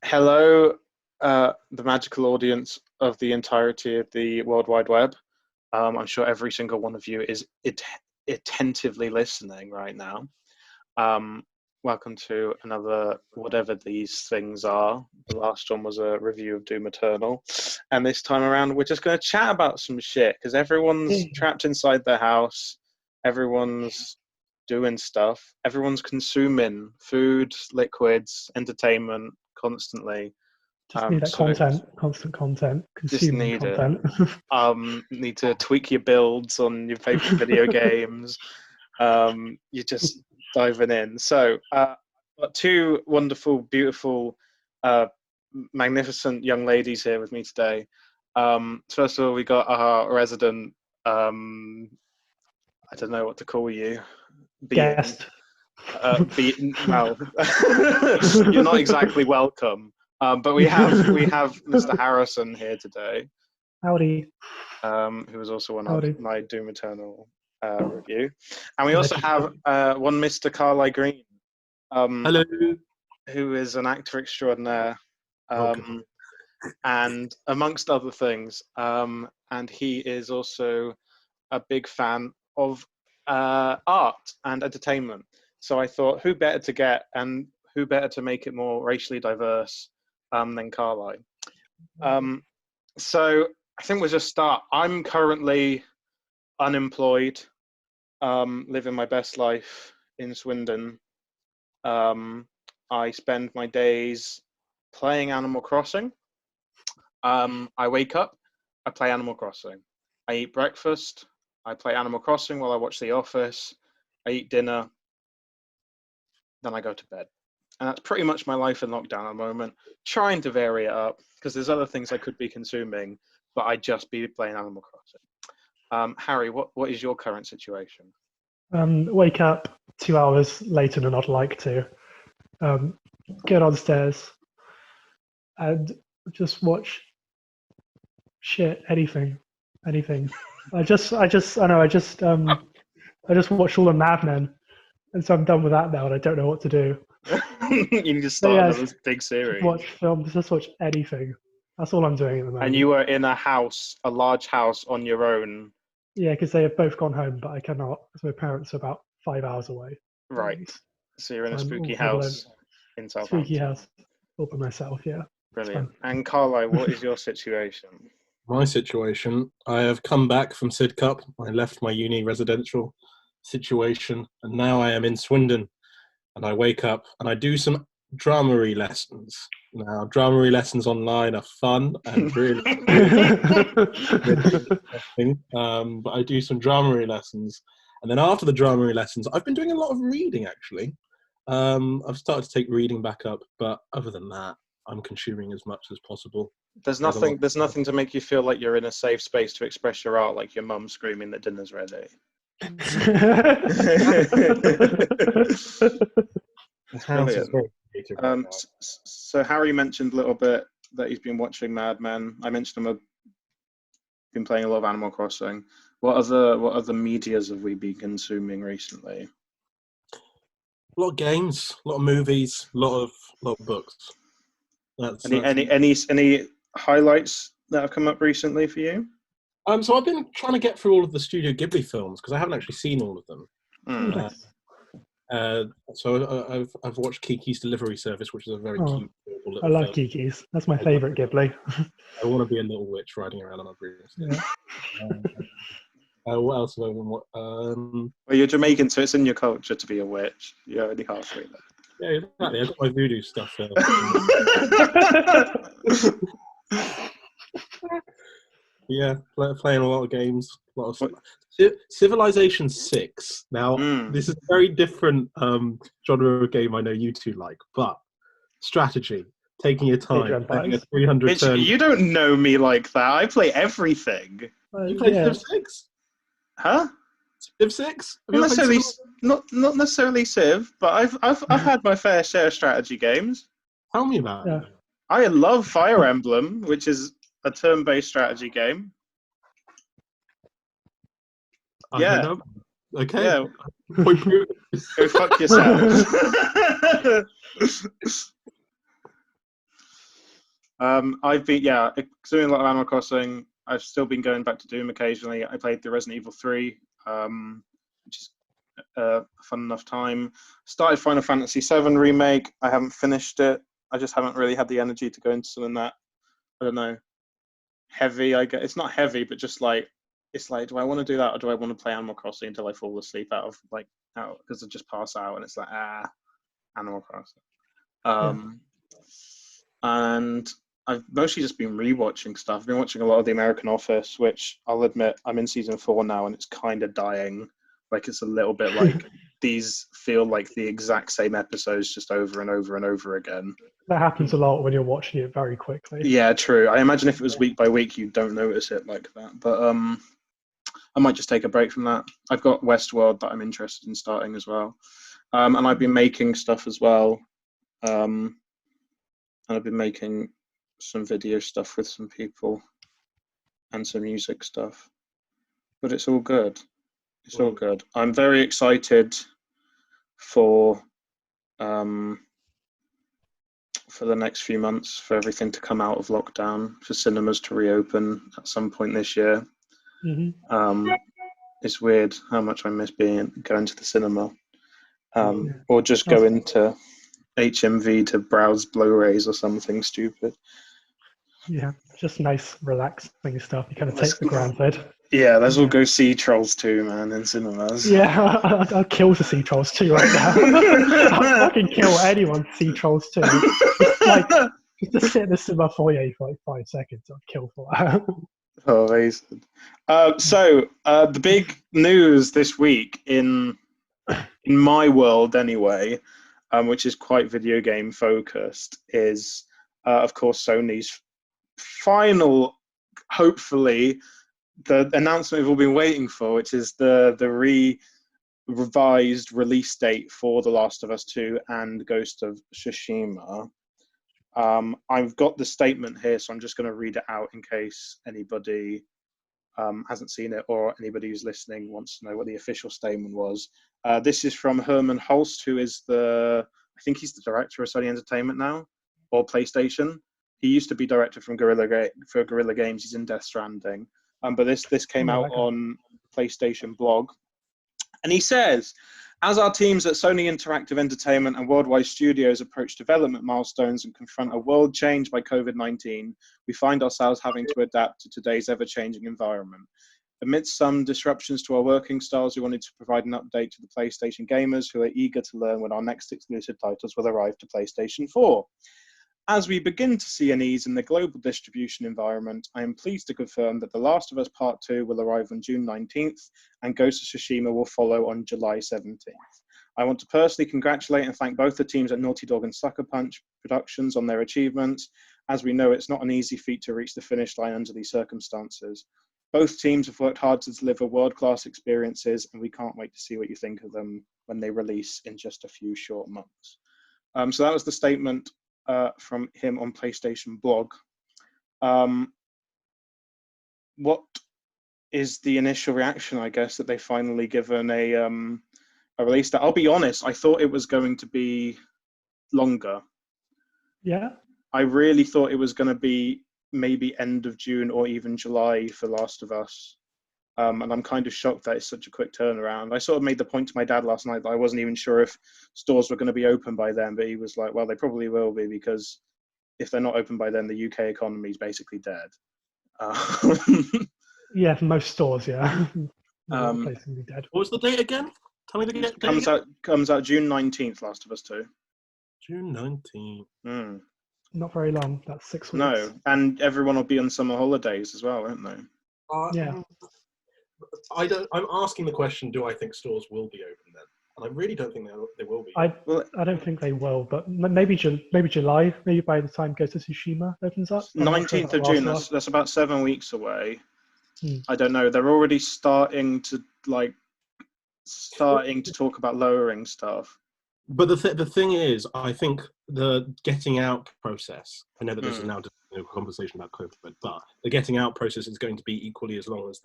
Hello, the magical audience of the entirety of the World Wide Web. I'm sure every single one of you is attentively listening right now. Um, Welcome to another, whatever these things are. The last one was a review of Doom Eternal. And this time around, we're just going to chat about some shit because everyone's trapped inside their house. Everyone's doing stuff. Everyone's consuming food, liquids, entertainment constantly. Just need that So content, constant content, just consuming need it. content. Need to tweak your builds on your favorite video games. You're just diving in. So, got two wonderful, beautiful, magnificent young ladies here with me today. First of all, we got our resident. I don't know what to call you. Being. Guest. Well, you're not exactly welcome. But we have Mr. Harrison here today. Howdy. Who was also on Howdy. my Doom Eternal review. And we also have one Mr. Carly Green. Hello. Who is an actor extraordinaire. And amongst other things. And he is also a big fan of art and entertainment. So I thought, who better to get and who better to make it more racially diverse than Carly? So I think we'll just start. I'm currently unemployed, living my best life in Swindon. I spend my days playing Animal Crossing. I wake up, I play Animal Crossing. I eat breakfast, I play Animal Crossing while I watch The Office. I eat dinner, then I go to bed. And that's pretty much my life in lockdown at the moment. Trying to vary it up because there's other things I could be consuming, but I'd just be playing Animal Crossing. Harry, what is your current situation? Wake up 2 hours later than I'd like to. Go downstairs and just watch shit, anything. I just watched all the Mad Men, and so I'm done with that now, and I don't know what to do. You need to start another big series. Watch films, just watch anything. That's all I'm doing at the moment. And you were in a large house on your own. Yeah, because they have both gone home, but I cannot, because my parents are about 5 hours away. Right. So you're in a spooky house in Southampton. Spooky house, all by myself, yeah. Brilliant. And Carly, what is your situation? My situation, I have come back from Sid Cup. I left my uni residential situation, and now I am in Swindon. And I wake up and I do some dramery lessons. Now, dramery lessons online are fun and really, interesting. But I do some dramery lessons. And then after the dramery lessons, I've been doing a lot of reading, actually. I've started to take reading back up, but other than that, I'm consuming as much as possible. There's nothing to make you feel like you're in a safe space to express your art, like your mum screaming that dinner's ready. So Harry mentioned a little bit that he's been watching Mad Men. I mentioned I've been playing a lot of Animal Crossing. What other medias have we been consuming recently? A lot of games, a lot of movies, a lot of books. Any highlights that have come up recently for you? So I've been trying to get through all of the Studio Ghibli films because I haven't actually seen all of them. So I've watched Kiki's Delivery Service, which is a very cute little I love film. Kiki's. That's my favourite Ghibli. I want to be a little witch riding around on a broom. What else have I been watching? Well, you're Jamaican, so it's in your culture to be a witch. You're only halfway there. Yeah, exactly. I've got my voodoo stuff there. Yeah, playing a lot of games. A lot of Civilization 6. Now, this is a very different genre of game I know you two like, but strategy, taking your time, playing a 300 turn. You don't know me like that. I play everything. You play Civ 6? Huh? Civ 6? Not necessarily Civ, but I've had my fair share of strategy games. Tell me about it. I love Fire Emblem, which is a turn-based strategy game. Yeah. Okay. Yeah. Go fuck yourself. I've been doing a lot of Animal Crossing. I've still been going back to Doom occasionally. I played the Resident Evil 3, which is a fun enough time. Started Final Fantasy 7 remake. I haven't finished it. I just haven't really had the energy to go into something that, I don't know, heavy. I guess it's not heavy, but just like it's like, do I want to do that, or do I want to play Animal Crossing until I fall asleep out because I just pass out, and it's like Animal Crossing. And I've mostly just been rewatching stuff. I've been watching a lot of The American Office, which I'll admit I'm in season 4 now, and it's kind of dying. Like it's a little bit like these feel like the exact same episodes just over and over and over again. That happens a lot when you're watching it very quickly. Yeah, true. I imagine if it was week by week, you don't notice it like that. But I might just take a break from that. I've got Westworld that I'm interested in starting as well, and I've been making stuff as well. And I've been making some video stuff with some people and some music stuff. But it's all good. It's all good. I'm very excited for the next few months, for everything to come out of lockdown, for cinemas to reopen at some point this year. Mm-hmm. It's weird how much I miss going to the cinema, or just going to HMV to browse Blu-rays or something stupid. Yeah, just nice, relaxing stuff. You kind of take for granted. Yeah, let's all go see Trolls 2, man, in cinemas. Yeah, I'd kill to see Trolls 2 right now. I'd fucking kill anyone to see Trolls 2. Just to sit in the cinema foyer for like 5 seconds, I'd kill for that. Oh, amazing. So the big news this week in my world anyway, which is quite video game focused, is of course Sony's final, hopefully, the announcement we've all been waiting for, which is the revised release date for The Last of Us 2 and Ghost of Tsushima. I've got the statement here, so I'm just going to read it out in case anybody hasn't seen it or anybody who's listening wants to know what the official statement was. This is from Herman Holst, who is I think he's the director of Sony Entertainment now, or PlayStation. He used to be director for Guerrilla Games. He's in Death Stranding. But this came out on PlayStation blog. And he says, as our teams at Sony Interactive Entertainment and Worldwide Studios approach development milestones and confront a world changed by COVID-19, we find ourselves having to adapt to today's ever-changing environment. Amidst some disruptions to our working styles, we wanted to provide an update to the PlayStation gamers who are eager to learn when our next exclusive titles will arrive to PlayStation 4. As we begin to see an ease in the global distribution environment, I am pleased to confirm that The Last of Us Part 2 will arrive on June 19th and Ghost of Tsushima will follow on July 17th. I want to personally congratulate and thank both the teams at Naughty Dog and Sucker Punch Productions on their achievements. As we know, it's not an easy feat to reach the finish line under these circumstances. Both teams have worked hard to deliver world-class experiences, and we can't wait to see what you think of them when they release in just a few short months. So that was the statement from him on PlayStation blog. What is the initial reaction, I guess, that they've finally given a release date? I'll be honest, I thought it was going to be longer. Yeah. I really thought it was going to be maybe end of June or even July for Last of Us. And I'm kind of shocked that it's such a quick turnaround. I sort of made the point to my dad last night that I wasn't even sure if stores were going to be open by then, but he was like, well, they probably will be, because if they're not open by then, the UK economy is basically dead. Yeah, for most stores, yeah. What was the date again? Tell me the date. Comes out June 19th, Last of Us 2. June 19th. Not very long. That's 6 weeks. No, and everyone will be on summer holidays as well, won't they? Yeah. I'm asking the question, do I think stores will be open then? And I really don't think they will be. I don't think they will, but maybe July, maybe by the time Ghost of Tsushima opens up. 19th of June, that's about 7 weeks away. I don't know. They're already starting to talk about lowering stuff. But the thing is, I think the getting out process. I know that this is now just a conversation about COVID, but the getting out process is going to be equally as long as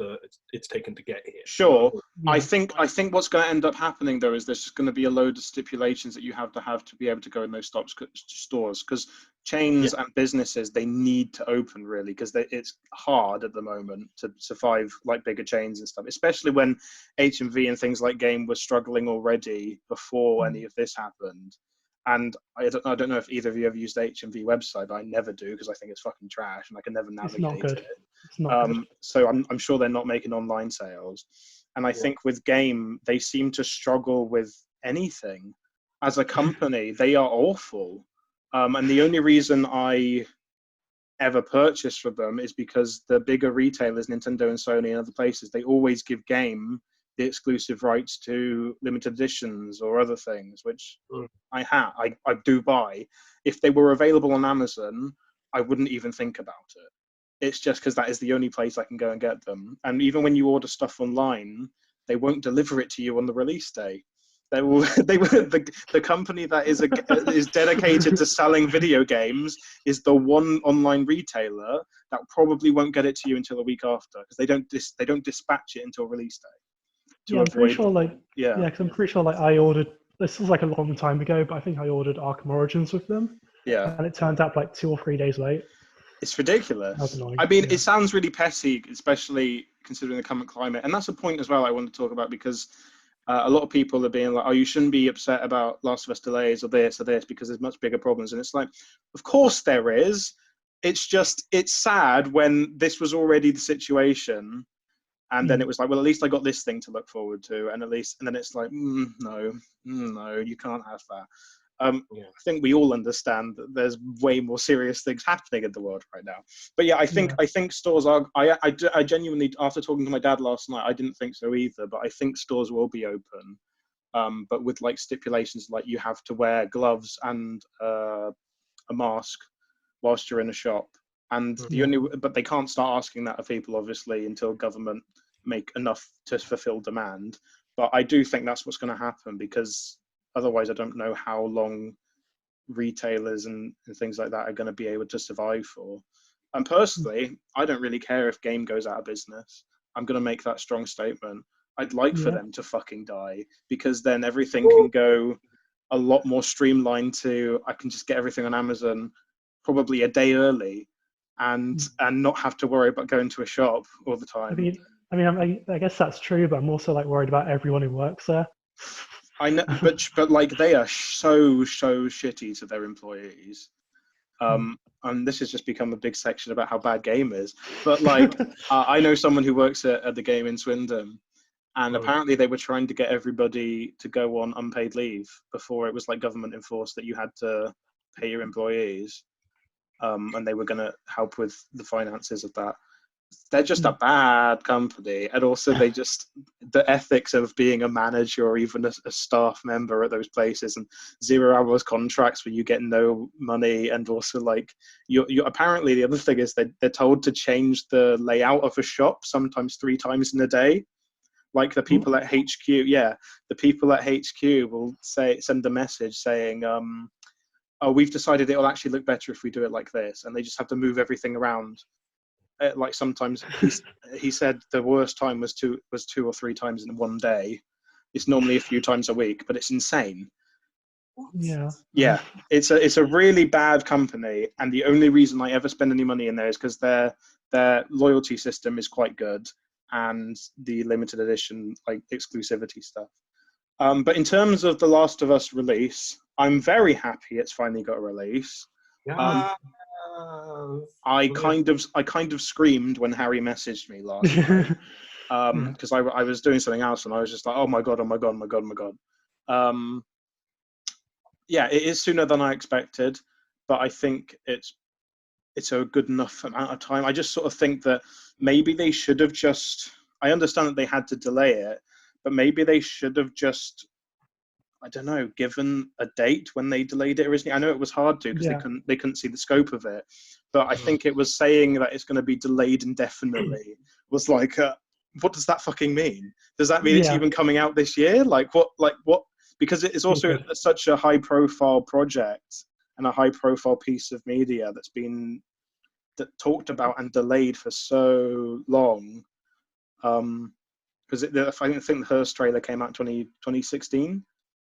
it's taken to get here. Sure. Yeah. I think what's going to end up happening though is there's going to be a load of stipulations that you have to be able to go in those stores, because chains and businesses, they need to open really, because it's hard at the moment to survive like bigger chains and stuff, especially when HMV and things like Game were struggling already before any of this happened. And I don't know if either of you ever used the HMV website, but I never do because I think it's fucking trash and I can never It's not navigate good. it. It's not good. So I'm sure they're not making online sales. And I think with Game, they seem to struggle with anything. As a company, they are awful. And the only reason I ever purchase from them is because the bigger retailers, Nintendo and Sony and other places, they always give Game the exclusive rights to limited editions or other things, which I do buy. If they were available on Amazon, I wouldn't even think about it. It's just because that is the only place I can go and get them. And even when you order stuff online, they won't deliver it to you on the release day. They will. The company that is dedicated to selling video games is the one online retailer that probably won't get it to you until a week after, because they don't dispatch it until release day. I'm pretty sure because I'm pretty sure I ordered. This was like a long time ago, but I think I ordered Arkham Origins with them. Yeah. And it turned out like 2 or 3 days late. It's ridiculous. That's annoying. I mean, it sounds really petty, especially considering the current climate. And that's a point as well I want to talk about, because a lot of people are being like, oh, you shouldn't be upset about Last of Us delays or this because there's much bigger problems. And it's like, of course there is. It's just, it's sad when this was already the situation. And then it was like, well, at least I got this thing to look forward to. And then it's like, no, you can't have that. I think we all understand that there's way more serious things happening in the world right now. But yeah, I think stores are. I genuinely, after talking to my dad last night, I didn't think so either. But I think stores will be open, but with like stipulations, like you have to wear gloves and a mask whilst you're in a shop. And but they can't start asking that of people obviously until government make enough to fulfill demand. But I do think that's what's going to happen, because otherwise, I don't know how long retailers and things like that are going to be able to survive for. And personally, I don't really care if Game goes out of business. I'm going to make that strong statement. I'd like for them to fucking die, because then everything can go a lot more streamlined to, I can just get everything on Amazon probably a day early and not have to worry about going to a shop all the time. I guess that's true, but I'm also like worried about everyone who works there. I know, but like they are so shitty to their employees, and this has just become a big section about how bad Game is. But like, I know someone who works at the Game in Swindon, and apparently they were trying to get everybody to go on unpaid leave before it was like government enforced that you had to pay your employees, and they were going to help with the finances of that. They're just a bad company, and also the ethics of being a manager or even a staff member at those places, and 0 hours contracts where you get no money, and also like you apparently the other thing is they're told to change the layout of a shop sometimes 3 times in a day. Like the people at HQ, the people at HQ will send a message saying, "Oh, we've decided it will actually look better if we do it like this," and they just have to move everything around. Like sometimes he said the worst time was 2 or 3 times in one day. It's normally a few times a week, but it's insane. Yeah, it's a really bad company, and the only reason I ever spend any money in there is because their loyalty system is quite good, and the limited edition like exclusivity stuff. But in terms of the Last of Us release, I'm very happy it's finally got a release. I kind of screamed when Harry messaged me last night, because I was doing something else and I was just like, oh my god. Yeah, it is sooner than I expected, but I think it's a good enough amount of time. I just sort of think that maybe they should have just. I understand that they had to delay it, but maybe they should have just. I don't know, given a date when they delayed it originally. I know it was hard to because they couldn't see the scope of it, but I think it was saying that it's going to be delayed indefinitely was like, what does that fucking mean? Does that mean it's even coming out this year? Like what? Because it is also such a high-profile project, and a high-profile piece of media that's been talked about and delayed for so long. Because I think the first trailer came out in 2016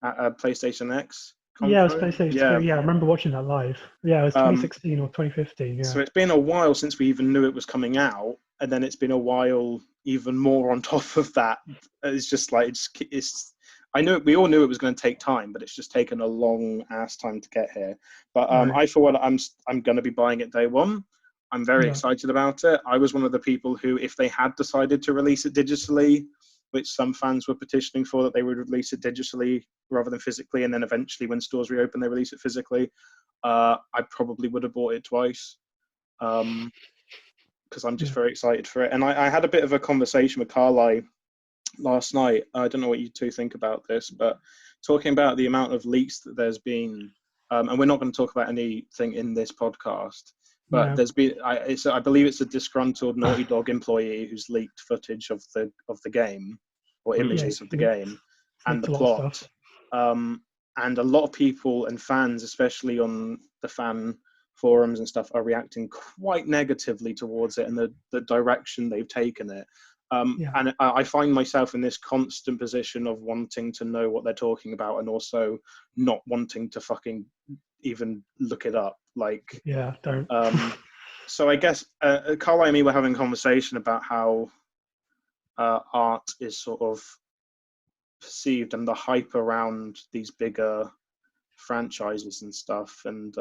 at a PlayStation X Yeah, it was conference. PlayStation Yeah. 3. Yeah, I remember watching that live. Yeah, it was Um, 2016 or 2015. Yeah. So it's been a while since we even knew it was coming out, and then it's been a while even more on top of that. It's just like it's. I know we all knew it was going to take time, but it's just taken a long ass time to get here. But Right. I, for one, I'm going to be buying it day one. I'm very Yeah. excited about it. I was one of the people who, if they had decided to release it digitally, which some fans were petitioning for, that they would release it digitally rather than physically, and then eventually, when stores reopen, they release it physically. I probably would have bought it twice, because I'm just very excited for it. And I had a bit of a conversation with Carly last night. I don't know what you two think about this, but talking about the amount of leaks that there's been, and we're not going to talk about anything in this podcast, but Yeah. there's been, I believe it's a disgruntled Naughty Dog employee who's leaked footage of the game, or images of the game, and the Leaked a lot of plot. stuff. And a lot of people and fans, especially on the fan forums and stuff, are reacting quite negatively towards it and the direction they've taken it. Yeah. And I find myself in this constant position of wanting to know what they're talking about, and also not wanting to fucking even look it up. Like, Yeah, don't. so I guess Carl and me were having a conversation about how art is sort of perceived and the hype around these bigger franchises and stuff. And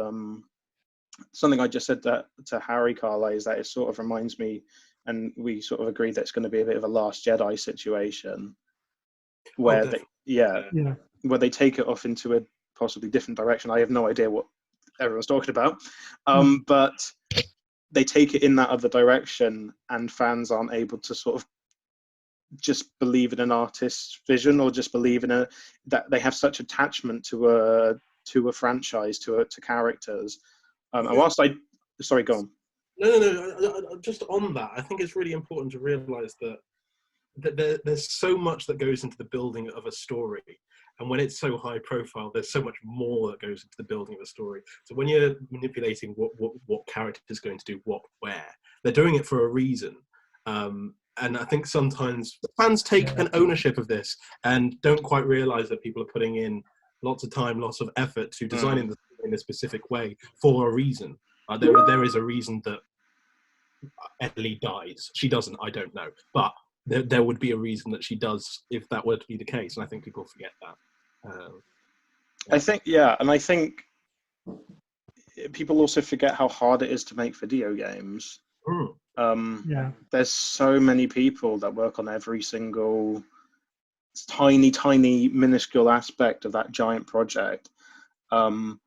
something I just said to Harry Carlay is that it sort of reminds me, and we sort of agree that it's going to be a bit of a Last Jedi situation, where Yeah. where they take it off into a possibly different direction. I have no idea what everyone's talking about, but they take it in that other direction, and fans aren't able to sort of just believe in an artist's vision, or just believe in that they have such attachment to a franchise, to characters. And whilst sorry, go on. No. Just on that, I think it's really important to realise that there's so much that goes into the building of a story, and when it's so high profile, there's so much more that goes into the building of a story. So when you're manipulating what character is going to do what where, they're doing it for a reason. And I think sometimes fans take an ownership of this and don't quite realise that people are putting in lots of time, lots of effort to designing this in a specific way for a reason. There is a reason that Ellie dies. She doesn't, I don't know. But there would be a reason that she does if that were to be the case. And I think people forget that. I think people also forget how hard it is to make video games. There's so many people that work on every single tiny minuscule aspect of that giant project. And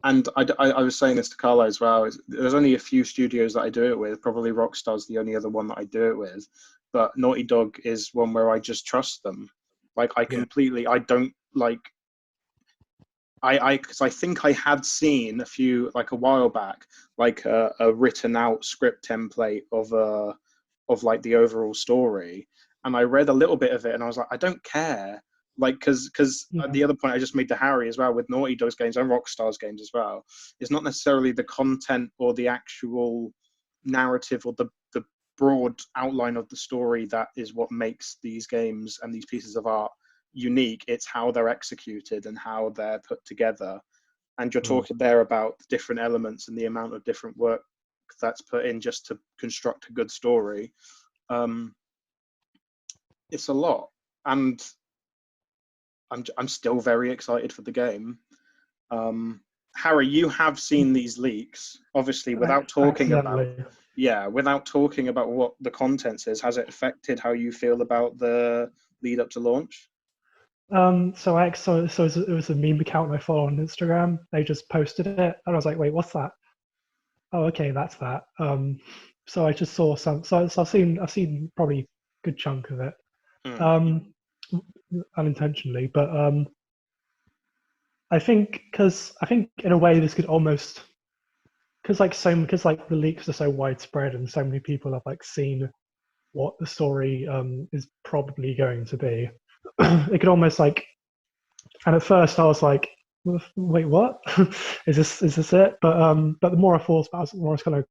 I was saying this to Carla as well. There's only a few studios that I do it with. Probably Rockstar's the only other one that I do it with. But Naughty Dog is one where I just trust them. Like, I don't like. Because I think I had seen a while back, like a written out script template of like the overall story, and I read a little bit of it, and I was like, I don't care, like, because the other point I just made to Harry as well, with Naughty Dog's games and Rockstar's games as well, is not necessarily the content or the actual narrative or the broad outline of the story that is what makes these games and these pieces of art unique. It's how they're executed and how they're put together. And you're talking there about the different elements and the amount of different work that's put in just to construct a good story. It's a lot, and I'm still very excited for the game. Harry, you have seen these leaks, obviously, without talking about what the content is. Has it affected how you feel about the lead up to launch? So it was a meme account I follow on Instagram. They just posted it, and I was like, "Wait, what's that?" Oh, okay, that's that. So I just saw some. So I've seen probably a good chunk of it, unintentionally. But I think in a way this could almost, because the leaks are so widespread and so many people have like seen what the story is probably going to be. It could almost like. And at first I was like, wait, what? Is this it? But the more I thought about it, the more it's kind of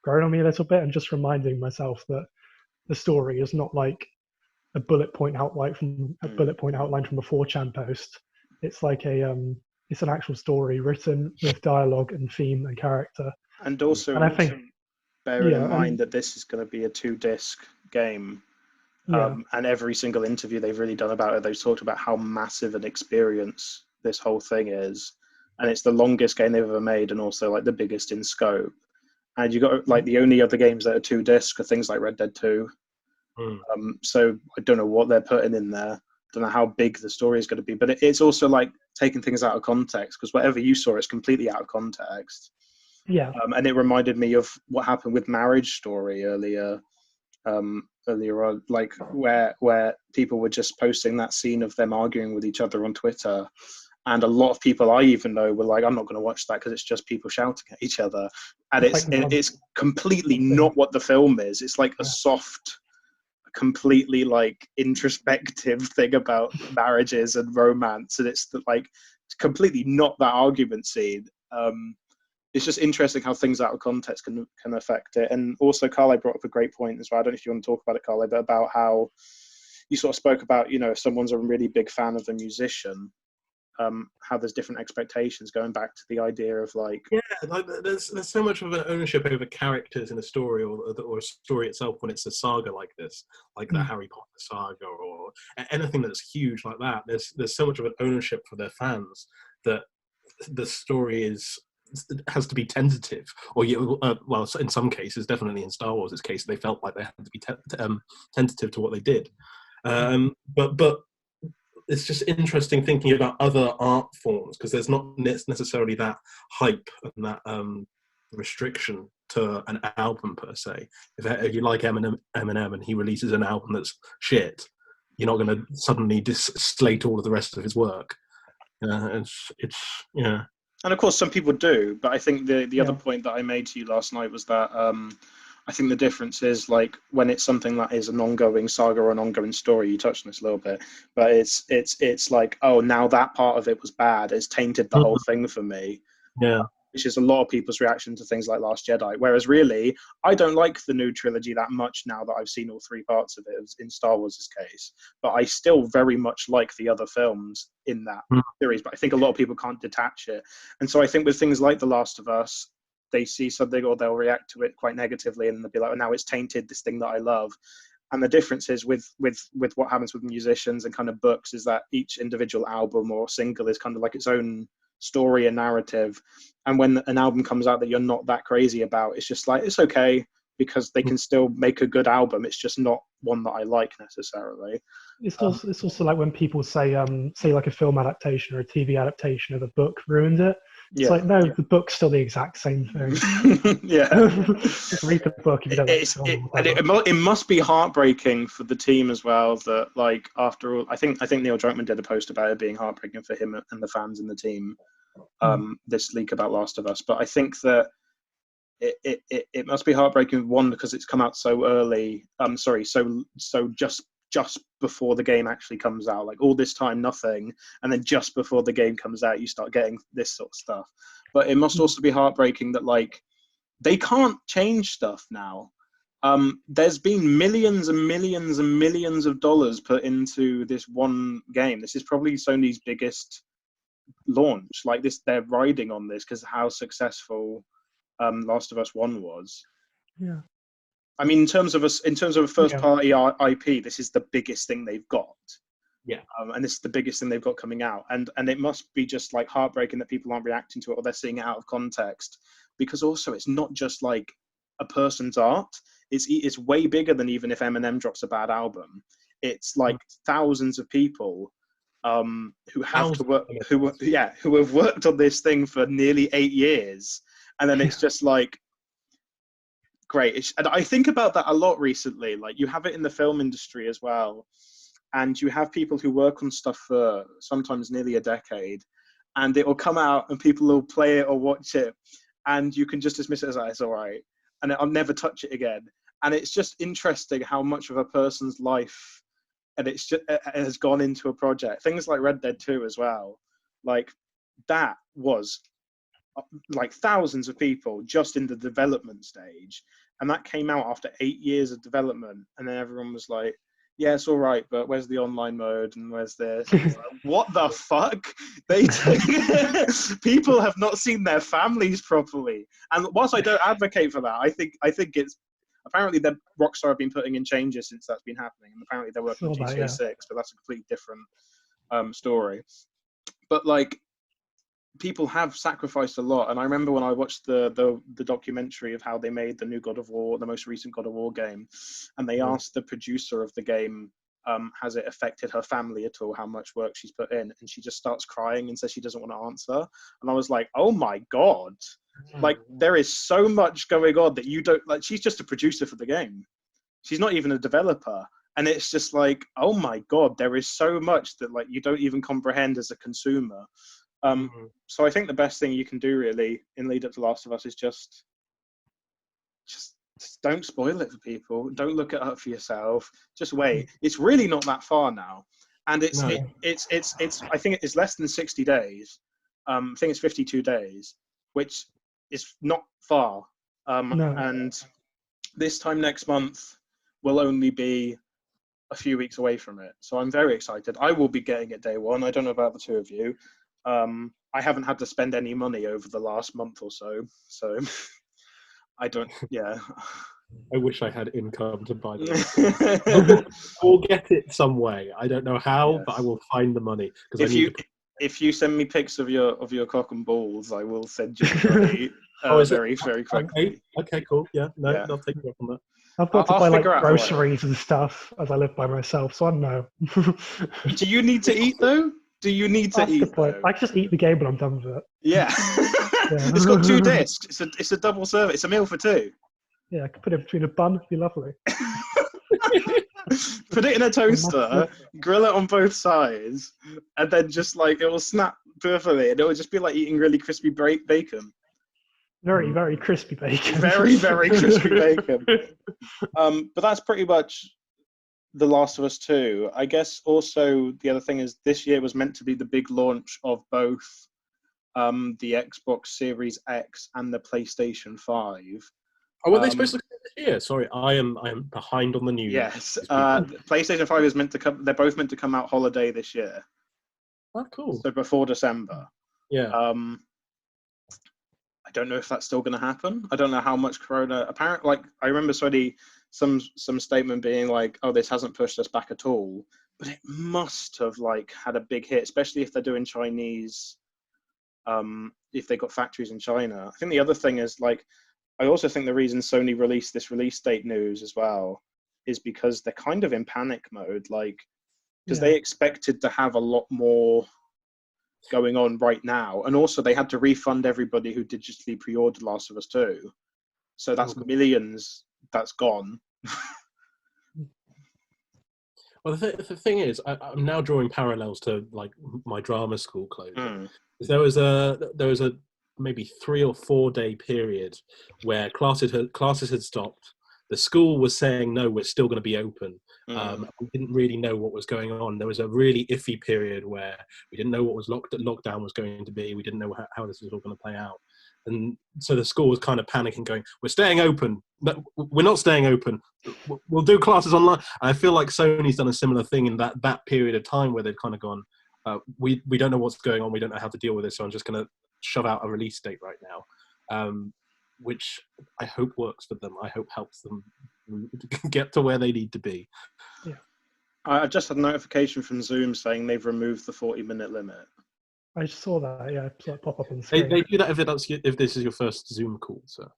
grown on me a little bit, and just reminding myself that the story is not like a bullet point outline from a 4chan post. It's like it's an actual story written with dialogue and theme and character. And also And I think, bearing in yeah, mind and that this is going to be a 2-disc game. yeah, And every single interview they've really done about it, they've talked about how massive an experience this whole thing is. And it's the longest game they've ever made, and also like the biggest in scope. And you got like the only other games that are 2-disc are things like Red Dead 2. Mm. So I don't know what they're putting in there. Don't know how big the story is going to be, but it's also like taking things out of context, because whatever you saw is completely out of context. yeah, And it reminded me of what happened with Marriage Story earlier on, like where people were just posting that scene of them arguing with each other on Twitter, and a lot of people I even know were like, I'm not going to watch that because it's just people shouting at each other, and it's like it's completely thing. not what the film is. It's like a Yeah. soft, completely like introspective thing about marriages and romance, and it's completely not that argument scene. It's just interesting how things out of context can affect it. And also, Carly brought up a great point as well. I don't know if you want to talk about it, Carly, but about how you sort of spoke about, if someone's a really big fan of the musician, how there's different expectations, going back to the idea of like, Yeah, like there's so much of an ownership over characters in a story, or a story itself, when it's a saga like this, like the Harry Potter saga, or anything that's huge like that. There's so much of an ownership for their fans that the story has to be tentative, or well, in some cases, definitely in Star Wars' case, they felt like they had to be tentative to what they did. But it's just interesting thinking about other art forms, because there's not necessarily that hype and that restriction to an album per se. If you like Eminem and he releases an album that's shit, you're not going to suddenly slate all of the rest of his work. It's yeah. And of course, some people do, but I think the other Yeah. point that I made to you last night was that I think the difference is like when it's something that is an ongoing saga or an ongoing story. You touched on this a little bit, but it's like, oh, now that part of it was bad. It's tainted the whole thing for me. Yeah. Which is a lot of people's reaction to things like Last Jedi. Whereas really, I don't like the new trilogy that much now that I've seen all 3 parts of it, in Star Wars' case. But I still very much like the other films in that series. But I think a lot of people can't detach it. And so I think with things like The Last of Us, they see something or they'll react to it quite negatively, and they'll be like, oh, now it's tainted this thing that I love. And the difference is with what happens with musicians and kind of books is that each individual album or single is kind of like its own story and narrative. And when an album comes out that you're not that crazy about, it's just like, it's okay, because they can still make a good album. It's just not one that I like necessarily. It's also like when people say like a film adaptation or a TV adaptation of a book ruined it. It's like, no, the book's still the exact same thing. Yeah. Just read the book if you don't like the film or whatever. It must be heartbreaking for the team as well that, like, after all, I think Neil Druckmann did a post about it being heartbreaking for him and the fans in the team, this leak about Last of Us. But I think that it must be heartbreaking, one, because it's come out so early. So just before the game actually comes out, like all this time nothing, and then just before the game comes out you start getting this sort of stuff. But it must also be heartbreaking that, like, they can't change stuff now. There's been millions and millions and millions of dollars put into this one game. This is probably Sony's biggest launch. Like this, they're riding on this because how successful Last of Us 1 was. Yeah. I mean, in terms of a first-party IP, this is the biggest thing they've got. Yeah. And this is the biggest thing they've got coming out. And it must be just like heartbreaking that people aren't reacting to it, or they're seeing it out of context. Because also, it's not just like a person's art. It's way bigger than even if Eminem drops a bad album. It's like thousands of people who have to work, who have worked on this thing for nearly 8 years, and then it's just like, great. And I think about that a lot recently. Like, you have it in the film industry as well, and you have people who work on stuff for sometimes nearly a decade, and it will come out and people will play it or watch it, and you can just dismiss it as like, it's all right, and I'll never touch it again. And it's just interesting how much of a person's life and it has gone into a project. Things like Red Dead 2 as well. Like, that was like thousands of people just in the development stage, and that came out after 8 years of development, and then everyone was like, yeah, it's all right, but where's the online mode and where's this? And it's like, what the fuck? People have not seen their families properly. And whilst I don't advocate for that, I think it's apparently that Rockstar have been putting in changes since that's been happening, and apparently they're working on GTA 6, but that's a completely different story. But like, people have sacrificed a lot, and I remember when I watched the documentary of how they made the new God of War, the most recent God of War game, and they asked the producer of the game, has it affected her family at all, how much work she's put in, and she just starts crying and says she doesn't want to answer. And I was like, oh my god, like there is so much going on that you don't like. She's just a producer for the game, she's not even a developer, and it's just like, oh my god, there is so much that like you don't even comprehend as a consumer. So I think the best thing you can do really in lead up to Last of Us is just don't spoil it for people. Don't look it up for yourself. Just wait. It's really not that far now, and it's I think it's less than 60 days. I think it's 52 days, which is not far. And this time next month will only be a few weeks away from it. So I'm very excited. I will be getting it day one. I don't know about the two of you. I haven't had to spend any money over the last month or so, so I don't. Yeah, I wish I had income to buy them. We'll get it some way. I don't know how, yes, but I will find the money because if you send me pics of your cock and balls, I will send you the money very quickly. Okay, cool. Yeah, I'll take you up on that. I've got to buy like groceries and stuff as I live by myself, so I don't know. Do you need to eat though? Do you need to eat? I can just eat the game when I'm done with it. Yeah. It's got 2 discs. It's a double service. It's a meal for 2. Yeah, I could put it between a bun. It'd be lovely. Put it in a toaster, grill it on both sides, and then just like it will snap perfectly, and it will just be like eating really crispy bacon. Very, very crispy bacon. Very, very crispy bacon. But that's pretty much The Last of Us 2. I guess also the other thing is this year was meant to be the big launch of both the Xbox Series X and the PlayStation 5. Oh, were they supposed to come this year? Sorry, I am behind on the news. Yes, PlayStation 5 is meant to come. They're both meant to come out holiday this year. Oh, cool. So before December. Yeah. I don't know if that's still going to happen. I don't know how much Corona. Apparently, like I remember some statement being like, "Oh, this hasn't pushed us back at all," but it must have like had a big hit, especially if they're doing Chinese. If they got factories in China. I think the other thing is like, I also think the reason Sony released this release date news as well is because they're kind of in panic mode, like because they expected to have a lot more going on right now, and also they had to refund everybody who digitally pre-ordered Last of Us 2, so that's millions that's gone. Well, the thing is, I'm now drawing parallels to like my drama school closing. There was a maybe 3 or 4 day period where classes had stopped. The school was saying, no, we're still going to be open. We didn't really know what was going on. There was a really iffy period where we didn't know what was lockdown was going to be. We didn't know how this was all going to play out. And so the school was kind of panicking, going, we're staying open. No, we're not staying open. We'll do classes online. And I feel like Sony's done a similar thing in that period of time where they've kind of gone, we don't know what's going on. We don't know how to deal with this. So I'm just going to shove out a release date right now, which I hope works for them. I hope helps them get to where they need to be. Yeah. I just had a notification from Zoom saying they've removed the 40-minute limit. I saw that, yeah, saw it pop up on the screen. They do that if this is your first Zoom call, so.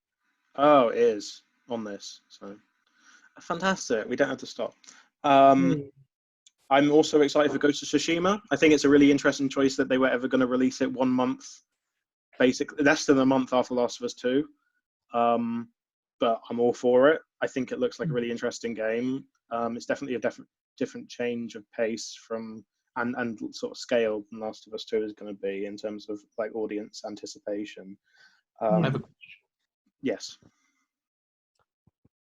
Oh, it is on this, so fantastic. We don't have to stop. I'm also excited for Ghost of Tsushima. I think it's a really interesting choice that they were ever going to release it 1 month, basically less than a month after Last of Us 2. But I'm all for it. I think it looks like a really interesting game. It's definitely a different change of pace from and sort of scale than Last of Us 2 is going to be in terms of like audience anticipation. I have a question. Yes.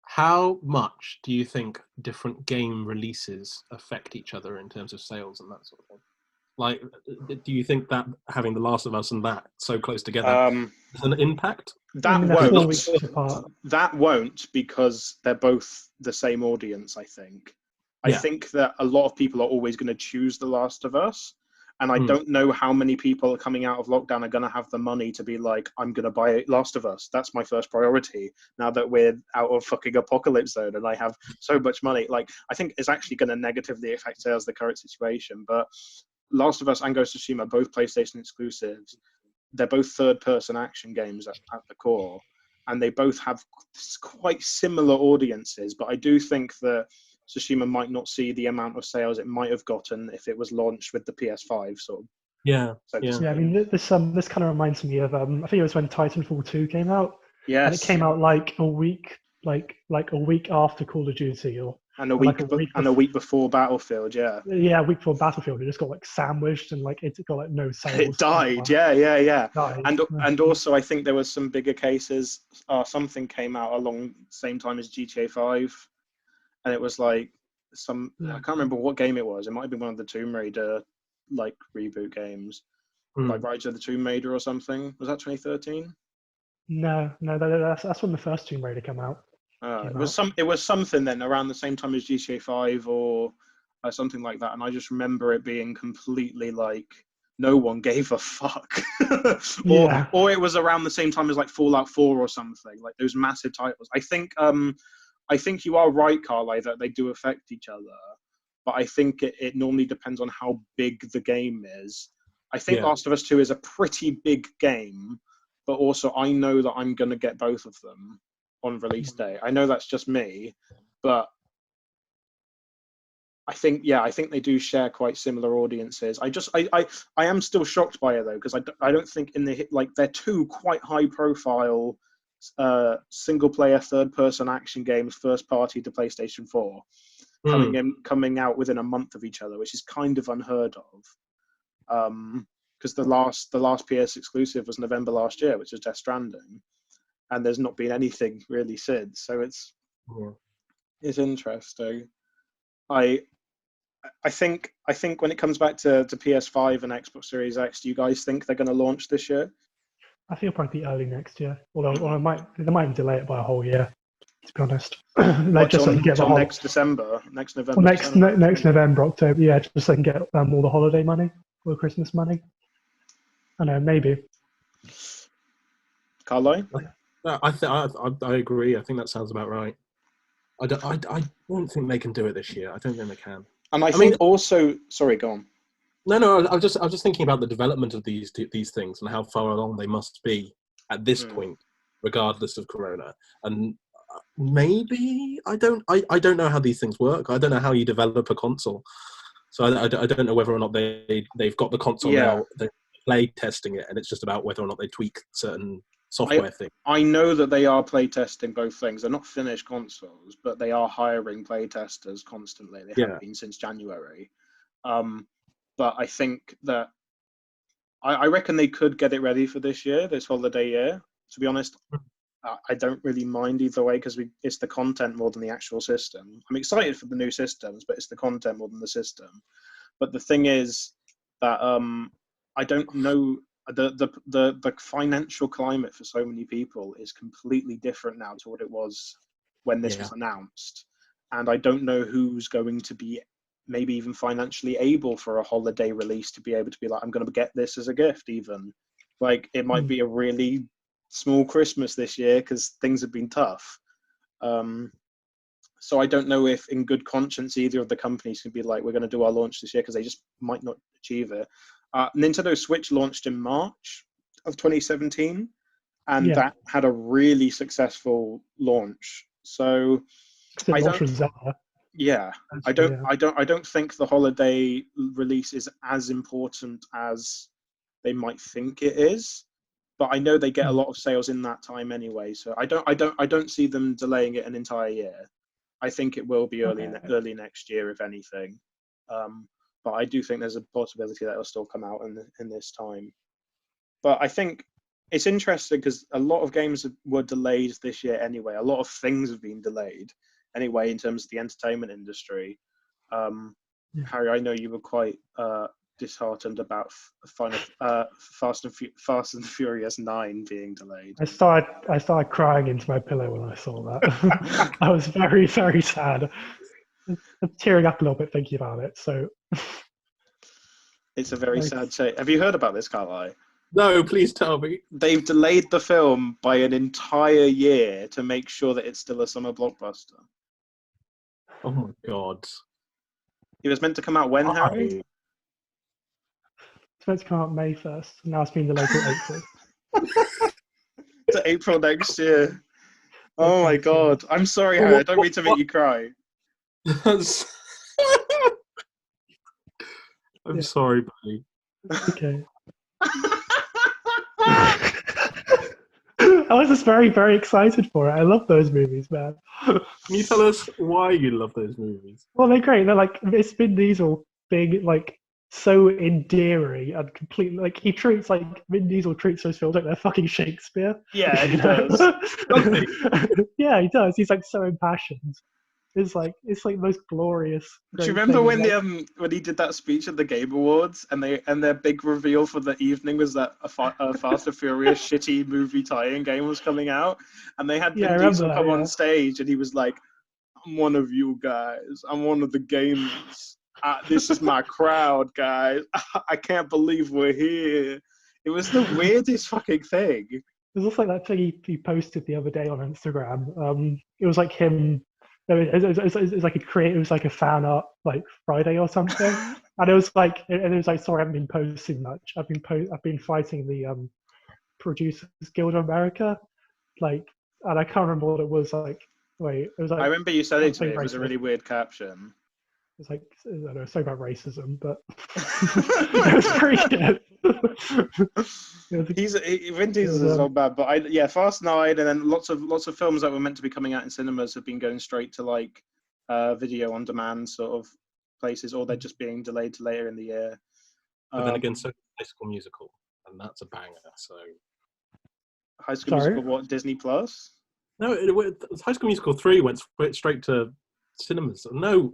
How much do you think different game releases affect each other in terms of sales and that sort of thing? Like, do you think that having The Last of Us and that so close together Um, has an impact? I that mean, they're Because it 4 weeks looks, apart. That won't, because they're both the same audience, I think. I yeah, think that a lot of people are always going to choose The Last of Us. And I Mm. don't know how many people coming out of lockdown are going to have the money to be like, I'm going to buy Last of Us. That's my first priority now that we're out of fucking apocalypse zone and I have so much money. Like, I think it's actually going to negatively affect sales, the current situation. But Last of Us and Ghost of Tsushima, both PlayStation exclusives, they're both third-person action games at the core, and they both have quite similar audiences. But I do think that Tsushima might not see the amount of sales it might have gotten if it was launched with the PS5, sort of, yeah, so to yeah. Yeah, I speak. mean, this kind of reminds me of I think it was when Titanfall 2 came out, and it Yes, came out like a week, like a week after Call of Duty, and a or like week a week and a week before Battlefield. Yeah, yeah, a week before Battlefield. It just got like sandwiched, and like it got like no it sales. died. Yeah. Died. And also, I think there was some bigger cases. Something came out along the same time as GTA 5, and it was like I can't remember what game it was. It might have been one of the Tomb Raider like reboot games, like Mm. Rise of the Tomb Raider or something. Was that 2013? No, that's when the first Tomb Raider came out. It was something then around the same time as GTA 5 or something like that. And I just remember it being completely like no one gave a fuck, Yeah. or it was around the same time as like Fallout 4 or something, like those massive titles. I think you are right, Carly, that they do affect each other, but I think it normally depends on how big the game is. I think Yeah. Last of Us 2 is a pretty big game, but also I know that I'm going to get both of them on release day. I know that's just me, but I think they do share quite similar audiences. I am still shocked by it though, because I don't think they're two quite high profile single player third person action games first party to PlayStation 4 coming out within a month of each other, which is kind of unheard of. Because the last PS exclusive was November last year, which is Death Stranding, and there's not been anything really since. So it's interesting. I think when it comes back to PS5 and Xbox Series X, do you guys think they're going to launch this year? I think it'll probably be early next year. Although they might even delay it by a whole year. To be honest, like just so they can get the whole next December, next November, next December? next November, October. Yeah, just so they can get all the holiday money, all the Christmas money. I know, maybe. Carlo? I agree. I think that sounds about right. I don't think they can do it this year. I don't think they can. And I mean, think also, sorry, go on. No. I was just thinking about the development of these things and how far along they must be at this point, regardless of Corona. And maybe I don't know how these things work. I don't know how you develop a console. So I don't know whether or not they've got the console now. They're play testing it, and it's just about whether or not they tweak certain software things. I know that they are play testing both things. They're not finished consoles, but they are hiring play testers constantly. They have been since January. But I think that I reckon they could get it ready for this year, this holiday year. To be honest, I don't really mind either way because it's the content more than the actual system. I'm excited for the new systems, but it's the content more than the system. But the thing is that I don't know, the financial climate for so many people is completely different now to what it was when this was announced, and I don't know who's going to be maybe even financially able for a holiday release to be able to be like, I'm going to get this as a gift. Even like it might be a really small Christmas this year because things have been tough. So I don't know if in good conscience either of the companies can be like, we're going to do our launch this year, because they just might not achieve it. Nintendo Switch launched in March of 2017, and that had a really successful launch. So I don't. I don't think the holiday release is as important as they might think it is. But I know they get a lot of sales in that time anyway, so I don't see them delaying it an entire year. I think it will be early next year, if anything. But I do think there's a possibility that it'll still come out in this time. But I think it's interesting because a lot of games were delayed this year anyway. A lot of things have been delayed anyway in terms of the entertainment industry. Harry, I know you were quite disheartened about Fast and Furious 9 being delayed. I started crying into my pillow when I saw that. I was very, very sad. I'm tearing up a little bit thinking about it. So It's a very sad state. Have you heard about this, Carly? No, please tell me. They've delayed the film by an entire year to make sure that it's still a summer blockbuster. Oh my god. It was meant to come out when, Harry? it's meant to come out May 1st. Now it's been delayed till April. To April next year. Oh my god. I'm sorry, Harry. I don't mean to make you cry. I'm sorry, buddy. Okay. I was just very, very excited for it. I love those movies, man. Can you tell us why you love those movies? Well, they're great. They're like, it's Vin Diesel being like so endearing and completely like Vin Diesel treats those films like they're fucking Shakespeare. Yeah, he does. Yeah, he does. He's like so impassioned. It's like the most glorious. Do you remember when he did that speech at the Game Awards and their big reveal for the evening was that a Fast and Furious shitty movie tie-in game was coming out, and they had Vin Diesel come on stage and he was like, "I'm one of you guys. I'm one of the gamers. This is my crowd, guys. I can't believe we're here." It was the weirdest fucking thing. It was also like that thing he posted the other day on Instagram. It was like him. It was like a fan art like Friday or something, and it was like sorry, I haven't been posting much. I've been fighting the Producers Guild of America, like, and I can't remember what it was like. Wait, it was like I remember you said it to me. It was a really weird caption. It's like, I don't know, something about racism, but it was pretty good. Vin Diesel is not bad, but Fast 9, and then lots of films that were meant to be coming out in cinemas have been going straight to like video on demand sort of places, or they're just being delayed to later in the year. But then again, so High School Musical, and that's a banger. So High School Musical, what, Disney Plus? No, High School Musical 3 went straight to cinemas. No,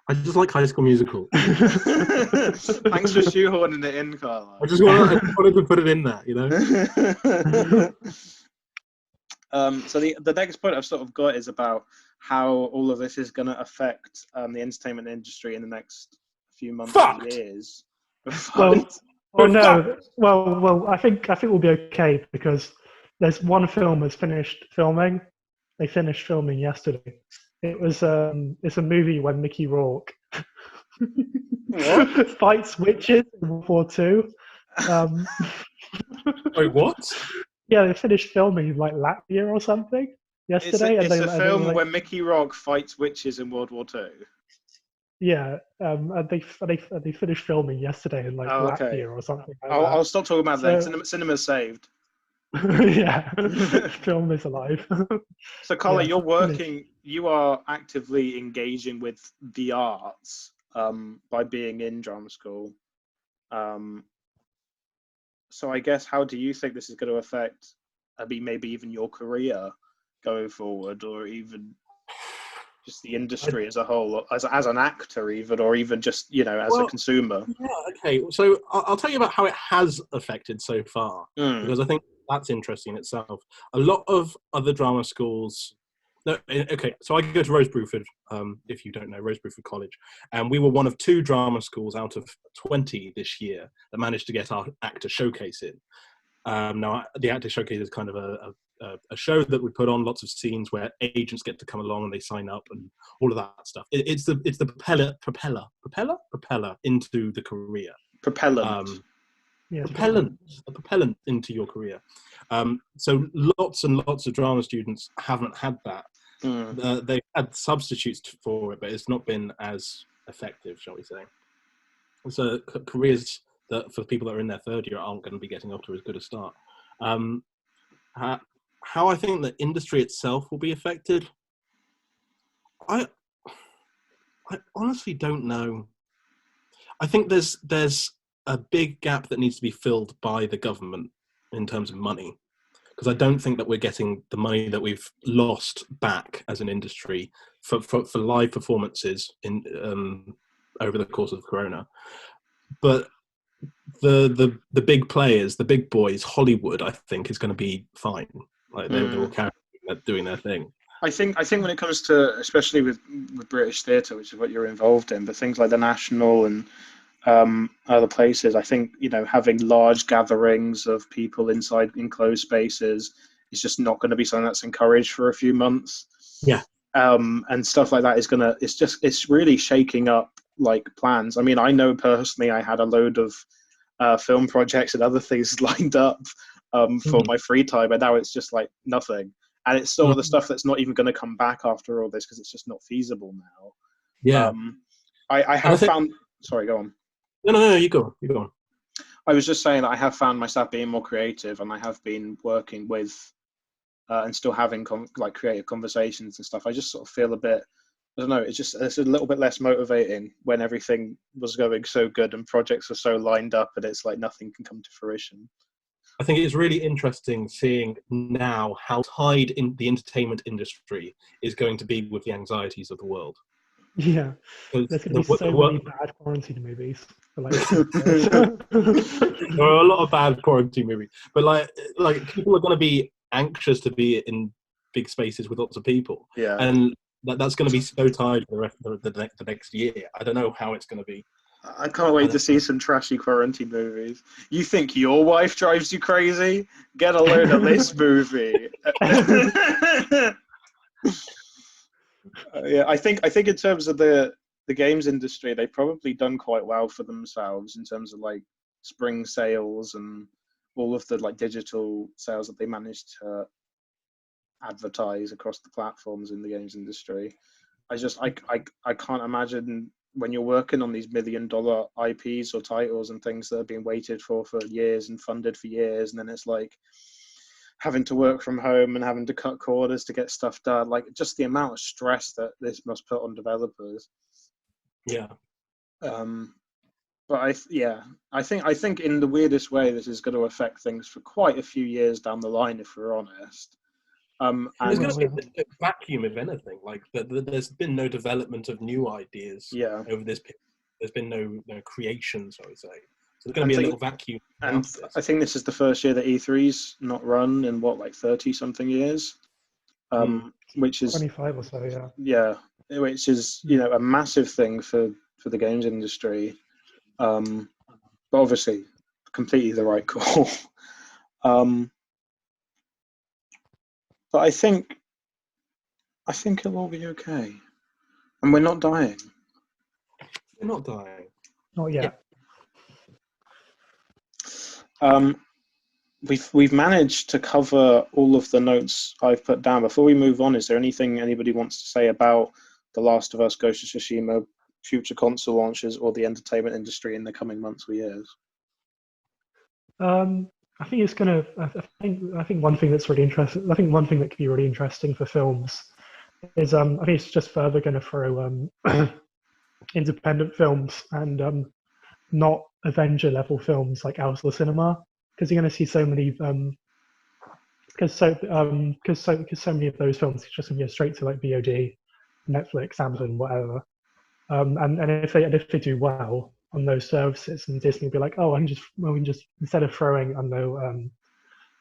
I just like High School Musical. Thanks for shoehorning it in, Carla. I just wanted to put it in there, you know. So the next point I've sort of got is about how all of this is going to affect the entertainment industry in the next few months and years. Well, I think we'll be okay because there's one film that's finished filming. They finished filming yesterday. It's a movie when Mickey Rourke fights witches in World War II. Wait, what? Yeah, they finished filming like Latvia or something yesterday. It's a film where Mickey Rourke fights witches in World War II. Yeah, and they finished filming yesterday in like Latvia or something. Like I'll stop talking about that. Cinema's saved. Yeah, film is alive. So, Carla, you are actively engaging with the arts by being in drama school. So I guess, how do you think this is going to affect, maybe even your career going forward, or even just the industry as a whole, as an actor even, or even just, as a consumer? Yeah, okay. So I'll tell you about how it has affected so far, because I think that's interesting in itself. A lot of other drama schools... No, okay, so I go to Rose Bruford, if you don't know, Rose Bruford College, and we were one of 2 drama schools out of 20 this year that managed to get our actor showcase in. Now, the actor showcase is kind of a show that we put on, lots of scenes where agents get to come along and they sign up and all of that stuff. It's the propeller into the career. Propellant. A propellant into your career. So lots and lots of drama students haven't had that. They've had substitutes for it, but it's not been as effective, shall we say. So careers that for people that are in their third year aren't going to be getting off to as good a start. How I think the industry itself will be affected, I honestly don't know. I think there's a big gap that needs to be filled by the government in terms of money, because I don't think that we're getting the money that we've lost back as an industry for live performances in over the course of Corona. But the big players, the big boys, Hollywood, I think, is going to be fine. Like they will carry on doing their thing. I think when it comes to, especially with British theatre, which is what you're involved in, but things like the National and other places, I think, you know, having large gatherings of people inside enclosed spaces is just not going to be something that's encouraged for a few months. Yeah. And stuff like that is gonna, it's really shaking up like plans. I mean, I know personally I had a load of film projects and other things lined up for my free time, and now it's just like nothing. And it's sort of the stuff that's not even going to come back after all this because it's just not feasible now. Yeah. I have found. Sorry, go on. No, you go on. I was just saying that I have found myself being more creative, and I have been working with and still having like creative conversations and stuff. I just sort of feel a bit, I don't know, it's a little bit less motivating when everything was going so good and projects are so lined up and it's like nothing can come to fruition. I think it's really interesting seeing now how tied in the entertainment industry is going to be with the anxieties of the world. Yeah, there's going to be so many bad quarantine movies. Like, there are a lot of bad quarantine movies, but like people are going to be anxious to be in big spaces with lots of people. Yeah, and that's going to be so tied for the rest of the next year. I don't know how it's going to be. I can't wait to see some trashy quarantine movies. You think your wife drives you crazy? Get a load of this movie. Yeah, I think in terms of the games industry, they've probably done quite well for themselves in terms of like spring sales and all of the like digital sales that they managed to advertise across the platforms in the games industry. I can't imagine when you're working on these $1 million IPs or titles and things that have been waited for years and funded for years, and then it's like having to work from home and having to cut corners to get stuff done. Like just the amount of stress that this must put on developers. Yeah. But I think in the weirdest way, this is going to affect things for quite a few years down the line, if we're honest. There's going to be a vacuum, if anything. Like there's been no development of new ideas over this period. There's been no creation, so I would say. So there's going to be a little vacuum. And I think this is the first year that E3's not run in what, like 30-something years, which is 25 or so, yeah. Yeah, which is, you know, a massive thing for the games industry. But obviously, completely the right call. But I think it'll all be okay, and we're not dying. We're not dying. Not yet. We've managed to cover all of the notes I've put down. Before we move on, is there anything anybody wants to say about The Last of Us, Ghost of Tsushima, future console launches, or the entertainment industry in the coming months or years? I think it's gonna. I think one thing that's really interesting. I think one thing that could be really interesting for films is I think it's just further going to throw independent films and not Avenger level films like out of the cinema, because you're going to see so many because so many of those films are just going to go straight to like VOD, Netflix, Amazon, whatever. And if they do well on those services, and Disney will be like, oh, we can just instead of throwing, I don't know,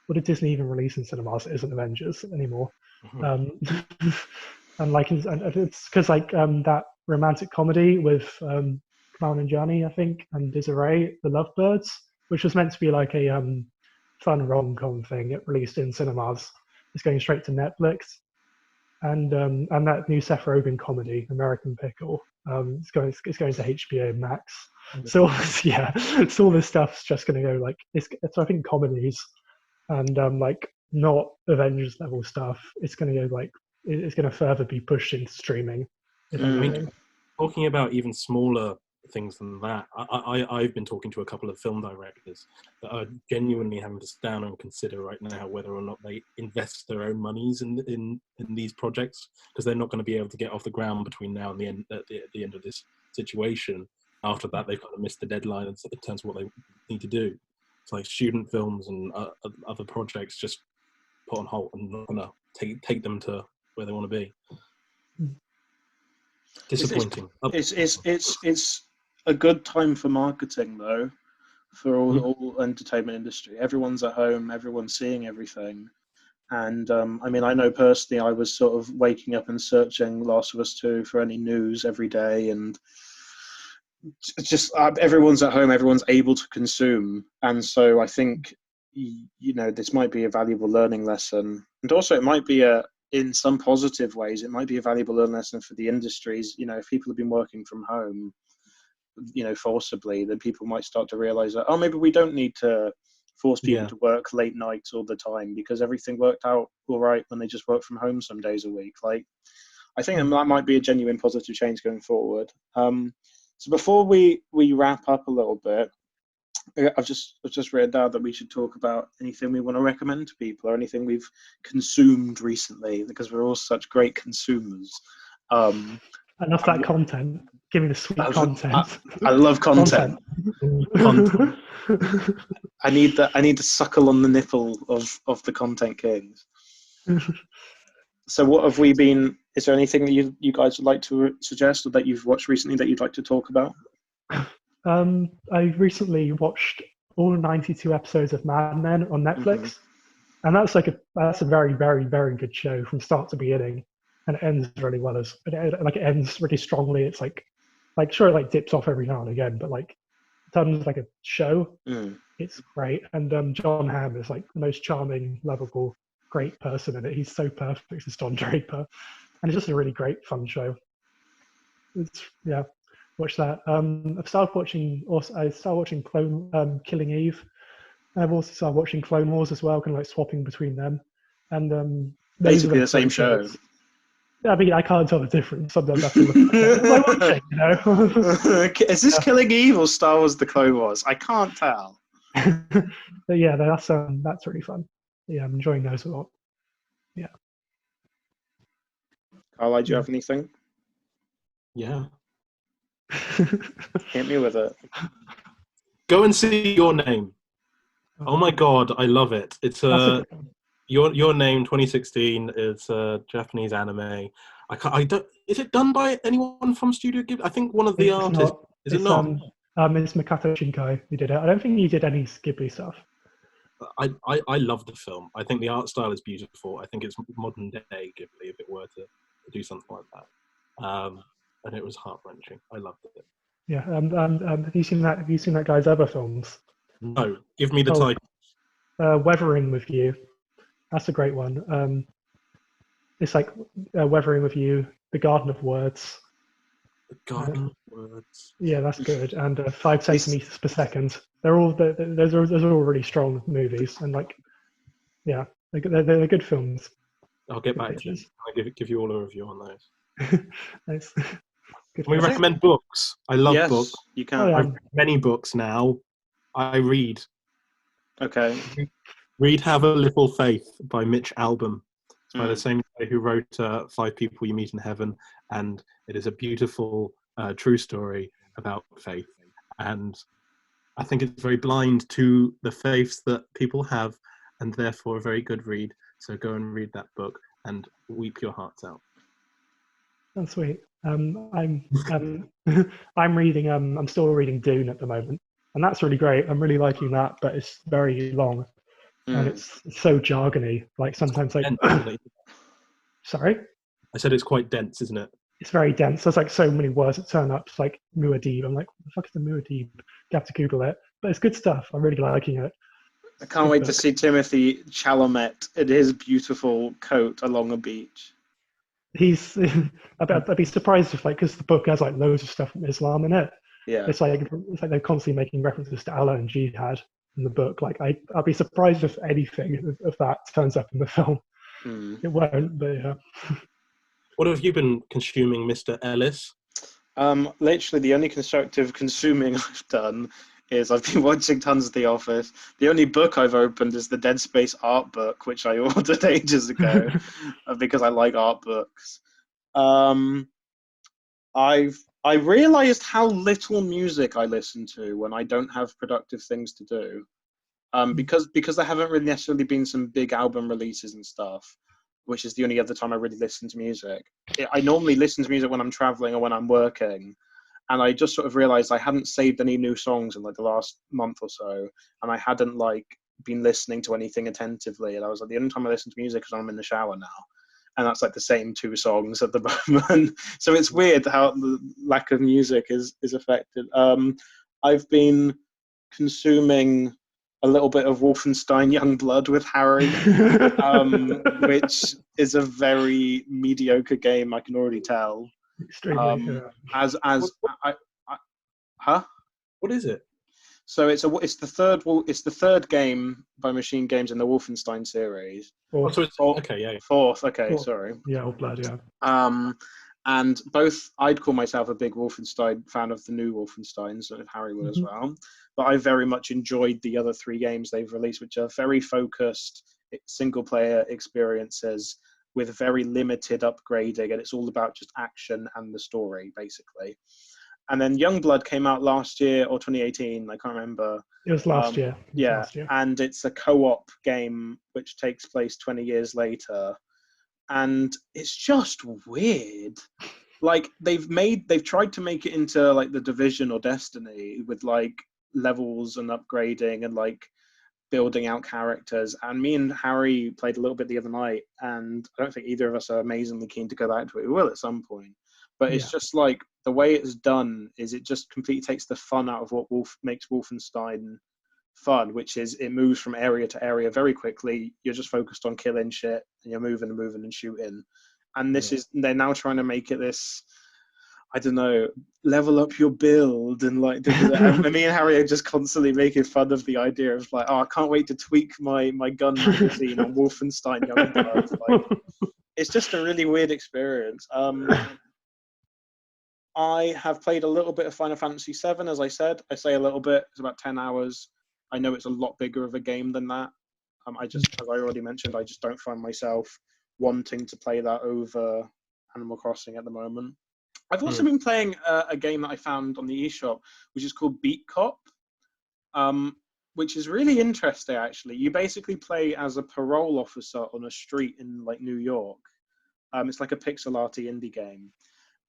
what did Disney even release in cinemas? It isn't Avengers anymore. Mm-hmm. And like, and it's because like that romantic comedy with Kamal Nanjiani, I think, and Desiree, The Lovebirds, which was meant to be like a fun rom-com thing. It released in cinemas. It's going straight to Netflix. And that new Seth Rogen comedy, American Pickle, it's going to HBO Max. So so all this stuff's just going to go like it's I think comedies and like not Avengers level stuff. It's going to go like it's going to further be pushed into streaming. If anything. Talking about even smaller things than that, I've been talking to a couple of film directors that are genuinely having to sit down and consider right now whether or not they invest their own monies in these projects, because they're not going to be able to get off the ground between now and the end of this situation. After that, they've kind of missed the deadline in terms of what they need to do. It's like student films and other projects just put on hold and not going to take them to where they want to be. Disappointing. It's a good time for marketing though, for Mm. all entertainment industry. Everyone's at home, everyone's seeing everything. And I mean, I know personally, I was sort of waking up and searching Last of Us 2 for any news every day, and it's just everyone's at home, everyone's able to consume, and so I think this might be a valuable learning lesson, and also it might be in some positive ways, it might be a valuable learning lesson for the industries. If people have been working from home, forcibly, then people might start to realize that, oh, maybe we don't need to force people Yeah. to work late nights all the time because everything worked out all right when they just work from home some days a week. Like, I think that might be a genuine positive change going forward. So before we wrap up a little bit, I've just written down that we should talk about anything we want to recommend to people or anything we've consumed recently, because we're all such great consumers. Enough that content. Give me the sweet content. I love content. Content. I need to suckle on the nipple of the content kings. So what have we been? Is there anything that you guys would like to suggest or that you've watched recently that you'd like to talk about? I recently watched all 92 episodes of Mad Men on Netflix, and that's a very, very, very good show from start to beginning, and it ends really well. It ends really strongly. It's like sure, it like dips off every now and again, but like in terms of like a show, it's great. And John Hamm is like the most charming, lovable, great person in it. He's so perfect as Don Draper, and it's just a really great, fun show. Yeah, watch that. I started watching Killing Eve. And I've also started watching Clone Wars as well, kind of like swapping between them. And those Basically are the same show. shows. I mean, I can't tell the difference. Sometimes I have to look at what am I watching, Is this Killing Eve or Star Wars: The Clone Wars? I can't tell. But yeah, that's really fun. Yeah, I'm enjoying those a lot. Yeah. Carly, do you have anything? Yeah. Hit me with it. Go and see Your Name. Oh my god, I love it. It's Your Name 2016. It's a Japanese anime. I don't. Is it done by anyone from Studio Ghibli? I think one of the artists. Is it not? It's Makoto Shinkai who did it. I don't think he did any Ghibli stuff. I love the film. I think the art style is beautiful. I think it's modern day Ghibli if it were to do something like that. And it was heart wrenching. I loved it. Yeah. Have you seen that? Have you seen that guy's other films? No, give me the title. Weathering with You. That's a great one. It's like Weathering with You, The Garden of Words. The Garden of Words. Yeah, that's good. And 5 centimeters per second. Those are all really strong movies, and like, yeah, they're good films. I'll get back to you. I'll give you all a review on those. Nice. Can we recommend books? I love books. You can. Oh, yeah. I've read many books now. I read. Okay. Read Have a Little Faith by Mitch Albom. It's by the same guy who wrote 5 People You Meet in Heaven, and it is a beautiful, true story about faith. And I think it's very blind to the faiths that people have, and therefore a very good read. So go and read that book and weep your hearts out. That's sweet. I'm reading. I'm still reading Dune at the moment, and that's really great. I'm really liking that, but it's very long, and it's so jargony. Like sometimes, like, sorry. I said it's quite dense, isn't it? It's very dense. There's like so many words that turn up. It's like Muad'Dib. I'm like, what the fuck is a Muad'Dib? You have to Google it, but it's good stuff. I'm really liking it. I can't wait to see Timothy Chalamet in his beautiful coat along a beach. I'd be surprised if, like, because the book has like loads of stuff from Islam in it. Yeah. It's like they're constantly making references to Allah and jihad in the book. Like, I'd be surprised if anything of that turns up in the film. It won't, but yeah. What have you been consuming, Mr. Ellis? Literally, the only constructive consuming I've done is I've been watching tons of The Office. The only book I've opened is the Dead Space art book, which I ordered ages ago because I like art books. I realized how little music I listen to when I don't have productive things to do. Because there haven't really necessarily been some big album releases and stuff, which is the only other time I really listen to music. I normally listen to music when I'm traveling or when I'm working, and I just sort of realized I hadn't saved any new songs in like the last month or so, and I hadn't like been listening to anything attentively. And I was like, the only time I listen to music is when I'm in the shower now, and that's like the same 2 songs at the moment. So it's weird how the lack of music is affected. I've been consuming a little bit of Wolfenstein Youngblood with Harry, which is a very mediocre game. I can already tell. Extremely. Yeah. As I, huh? What is it? So it's the third game by Machine Games in the Wolfenstein series. Oh, so it's, okay, yeah. Fourth, okay, Fourth. sorry. Yeah, old blood, yeah. And both, I'd call myself a big Wolfenstein fan of the new Wolfensteins, and Harry would as well. But I very much enjoyed the other 3 games they've released, which are very focused single-player experiences with very limited upgrading, and it's all about just action and the story, basically. And then Youngblood came out last year or 2018, I can't remember. It was last year. Yeah, and it's a co-op game which takes place 20 years later. And it's just weird. Like they've tried to make it into like the Division or Destiny with like levels and upgrading and like building out characters. And me and Harry played a little bit the other night, and I don't think either of us are amazingly keen to go back to it. We will at some point, but it's just like the way it's done is it just completely takes the fun out of what makes Wolfenstein fun, which is it moves from area to area very quickly. You're just focused on killing shit, and you're moving and shooting. And they're now trying to make it this, I don't know, level up your build and like. Me and Harry are just constantly making fun of the idea of like, oh, I can't wait to tweak my gun magazine on Wolfenstein Youngblood. Like, it's just a really weird experience. I have played a little bit of Final Fantasy VII, as I said. I say a little bit. It's about 10 hours. I know it's a lot bigger of a game than that. As I already mentioned, I just don't find myself wanting to play that over Animal Crossing at the moment. I've also been playing a game that I found on the eShop, which is called Beat Cop, which is really interesting, actually. You basically play as a parole officer on a street in like New York. It's like a pixel arty indie game.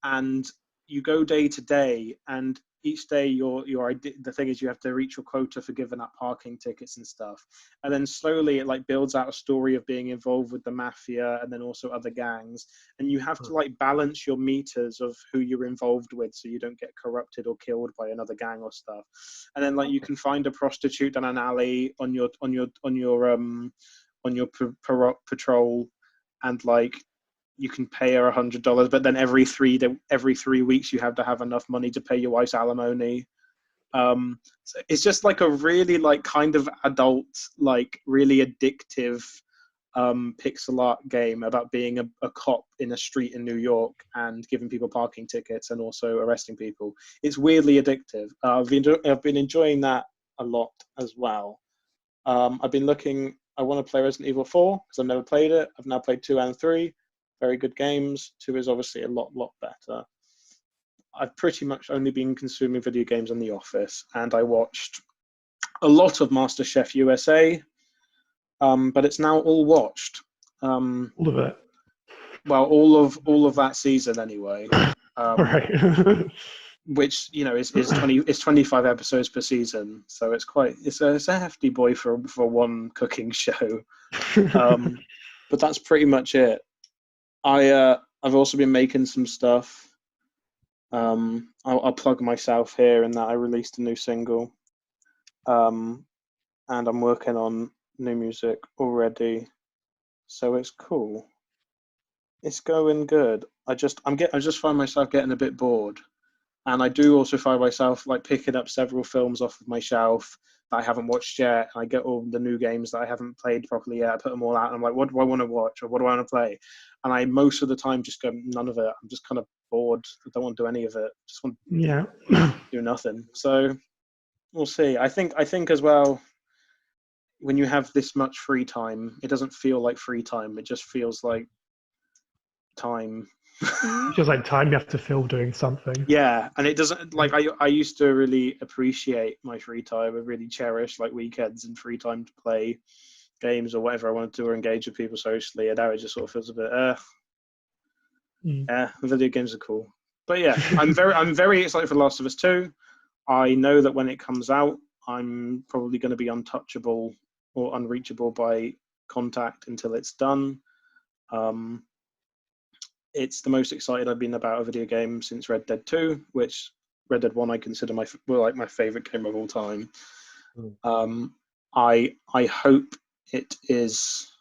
And you go day to day, and each day the thing is you have to reach your quota for giving up parking tickets and stuff, and then slowly it like builds out a story of being involved with the mafia and then also other gangs, and you have to like balance your meters of who you're involved with so you don't get corrupted or killed by another gang or stuff. And then like you can find a prostitute in an alley on your patrol, and like you can pay her $100, but then every 3 weeks you have to have enough money to pay your wife's alimony. So it's just like a really like kind of adult, like really addictive pixel art game about being a cop in a street in New York and giving people parking tickets and also arresting people. It's weirdly addictive. I've been enjoying that a lot as well. I've been looking. I want to play Resident Evil 4 because I've never played it. I've now played 2 and 3. Very good games. 2 is obviously a lot better. I've pretty much only been consuming video games in the office, and I watched a lot of MasterChef USA, but it's now all watched. All of it. Well, all of that season anyway. Right. Which is 25 episodes per season, so it's a hefty boy for one cooking show. But that's pretty much it. I've also been making some stuff. I'll plug myself here in that I released a new single, and I'm working on new music already, so it's cool. It's going good. I just find myself getting a bit bored, and I do also find myself like picking up several films off of my shelf that I haven't watched yet. I get all the new games that I haven't played properly yet. I put them all out, and I'm like, what do I want to watch, or what do I want to play? And I most of the time just go, none of it. I'm just kind of bored. I don't want to do any of it. Just want to do nothing. So we'll see. I think as well, when you have this much free time, it doesn't feel like free time. It just feels like time. It's just like time you have to fill doing something. Yeah, and it doesn't like I used to really appreciate my free time. I really cherish like weekends and free time to play games or whatever I wanted to, or engage with people socially. And now it just sort of feels a bit, yeah, video games are cool, But yeah, I'm very excited for The Last of Us 2. I know that when it comes out, I'm probably going to be untouchable or unreachable by contact until it's done. It's the most excited I've been about a video game since Red Dead 2, which Red Dead 1 I consider my favorite game of all time. I hope it is.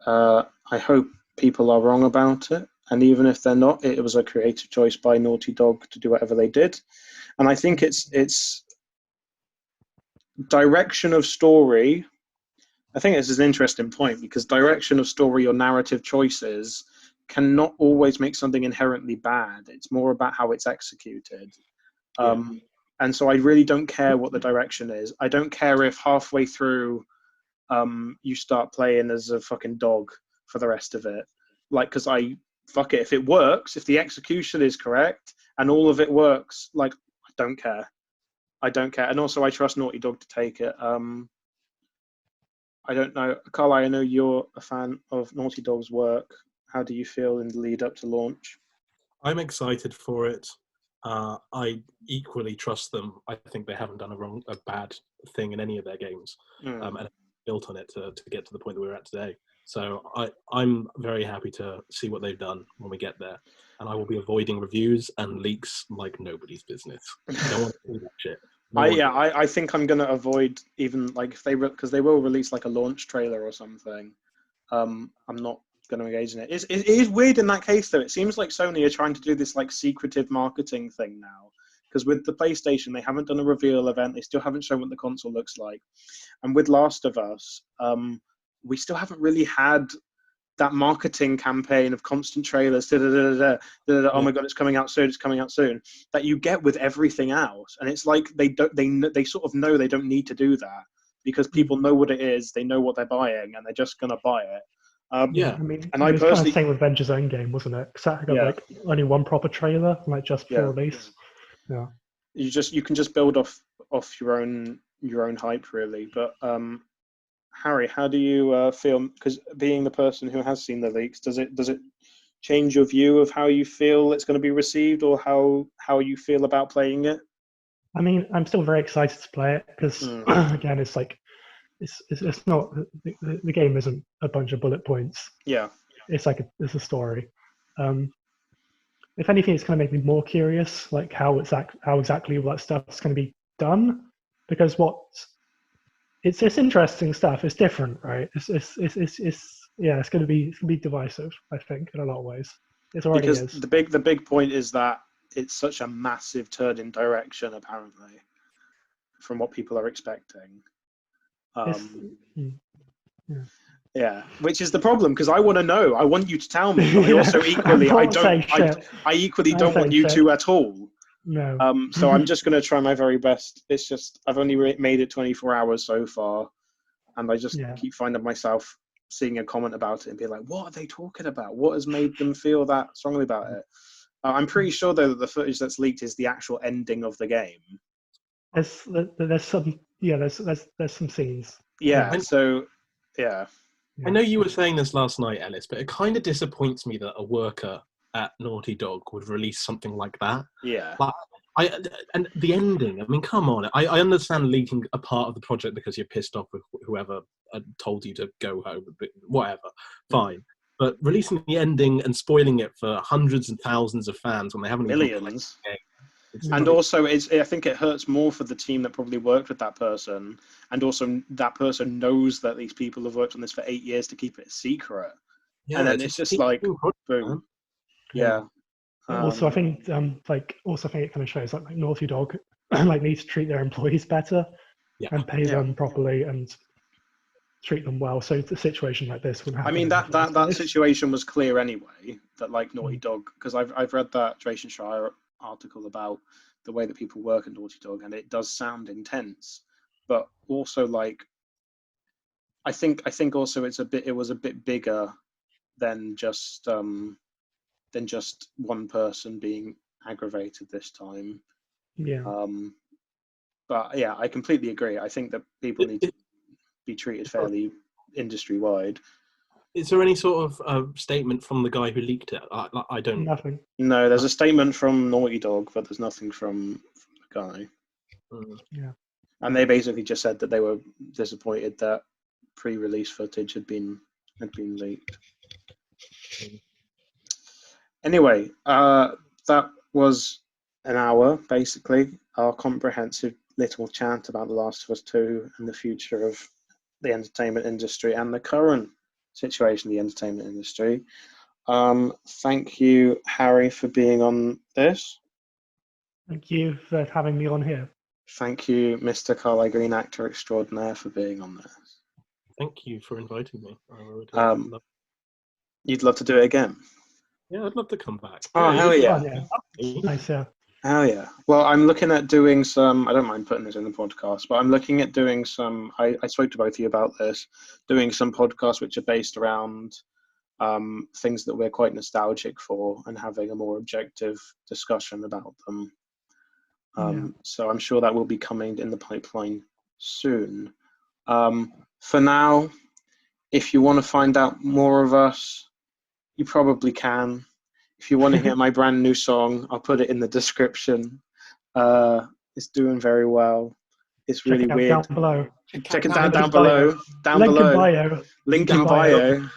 I hope people are wrong about it, and even if they're not, it was a creative choice by Naughty Dog to do whatever they did. And I think it's direction of story. I think this is an interesting point because direction of story or narrative choices cannot always make something inherently bad. It's more about how it's executed. And so I really don't care what the direction is. I don't care if halfway through you start playing as a fucking dog for the rest of it. Like, because fuck it. If it works, if the execution is correct and all of it works, like, I don't care. I don't care. And also, I trust Naughty Dog to take it. I don't know. Carl, I know you're a fan of Naughty Dog's work. How do you feel in the lead up to launch? I'm excited for it. I equally trust them. I think they haven't done a bad thing in any of their games, and built on it to get to the point that we're at today. So I'm very happy to see what they've done when we get there, and I will be avoiding reviews and leaks like nobody's business. I don't want to do that shit. I think I'm gonna avoid even like if because they will release like a launch trailer or something. I'm not going to engage in it. It is weird in that case though. It seems like Sony are trying to do this like secretive marketing thing now. Because with the PlayStation, they haven't done a reveal event. They still haven't shown what the console looks like. And with Last of Us, we still haven't really had that marketing campaign of constant trailers. Oh my god, it's coming out soon. It's coming out soon. That you get with everything else, and it's like they sort of know they don't need to do that because people know what it is. They know what they're buying, and they're just gonna buy it. I mean, I personally, kind of same with Avengers Endgame, wasn't it? Because that had like only one proper trailer, like just before release. Yeah. You can just build off your own hype really. But Harry, how do you feel? Because being the person who has seen the leaks, does it change your view of how you feel it's going to be received, or how you feel about playing it? I mean, I'm still very excited to play it because again, it's like it's not the game isn't a bunch of bullet points. Yeah, it's a story. If anything, it's going to make me more curious, like how exactly all that stuff's going to be done, because it's interesting stuff. It's different, right? It's going to be divisive. I think in a lot of ways, it already is. The big point is that it's such a massive turn in direction, apparently, from what people are expecting. Yeah, which is the problem because I want to know. I want you to tell me, but I also equally I equally don't want you to at all. No. So I'm just going to try my very best. It's just I've only made it 24 hours so far, and I just keep finding myself seeing a comment about it and being like, "What are they talking about? What has made them feel that strongly about it?" I'm pretty sure though that the footage that's leaked is the actual ending of the game. There's some scenes. Yeah. So yeah. I know you were saying this last night, Ellis, but it kind of disappoints me that a worker at Naughty Dog would release something like that. Yeah. And the ending, I mean, come on. I understand leaking a part of the project because you're pissed off with whoever told you to go home, whatever, fine. But releasing the ending and spoiling it for hundreds and thousands of fans when they haven't millions. Even played the game. And also, I think it hurts more for the team that probably worked with that person, and also that person knows that these people have worked on this for 8 years to keep it a secret. Yeah, and then it's just like, boom. Yeah. Also, I think it kind of shows like Naughty Dog like needs to treat their employees better and pay them properly and treat them well. So the situation like this wouldn't happen. I mean, that situation was clear anyway. That like Naughty Dog, because I've read that Drayson Shire article about the way that people work at Naughty Dog, and it does sound intense, but also like I think also it was a bit bigger than just one person being aggravated this time. Yeah. But yeah, I completely agree. I think that people need to be treated fairly industry wide. Is there any sort of statement from the guy who leaked it? I don't. Nothing. No, there's a statement from Naughty Dog, but there's nothing from the guy. Yeah. And they basically just said that they were disappointed that pre-release footage had been leaked. Anyway, that was an hour, basically, our comprehensive little chat about The Last of Us 2 and the future of the entertainment industry and the current situation in the entertainment industry. Thank you, Harry, for being on this. Thank you for having me on here. Thank you, Mr. Carly Green, actor extraordinaire, for being on this. Thank you for inviting me. I would You'd love to do it again? Yeah, I'd love to come back. Oh, hell yeah. Nice, yeah. Hell yeah. Well, I'm looking at doing some, I don't mind putting this in the podcast, but I'm looking at doing some, I spoke to both of you about this, doing some podcasts which are based around things that we're quite nostalgic for and having a more objective discussion about them. So I'm sure that will be coming in the pipeline soon. For now, if you want to find out more of us, you probably can. If you want to hear my brand new song, I'll put it in the description. It's doing very well. It's really weird. Down below. Check it down below. Down Link below. in bio. Link in bio.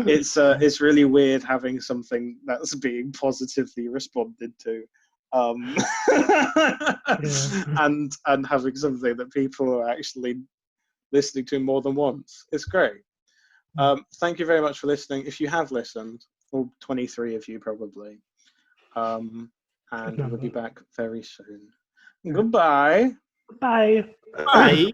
It's really weird having something that's being positively responded to. And having something that people are actually listening to more than once. It's great. Thank you very much for listening. If you have listened, all 23 of you probably, and we'll be back very soon. Goodbye. Bye. Bye.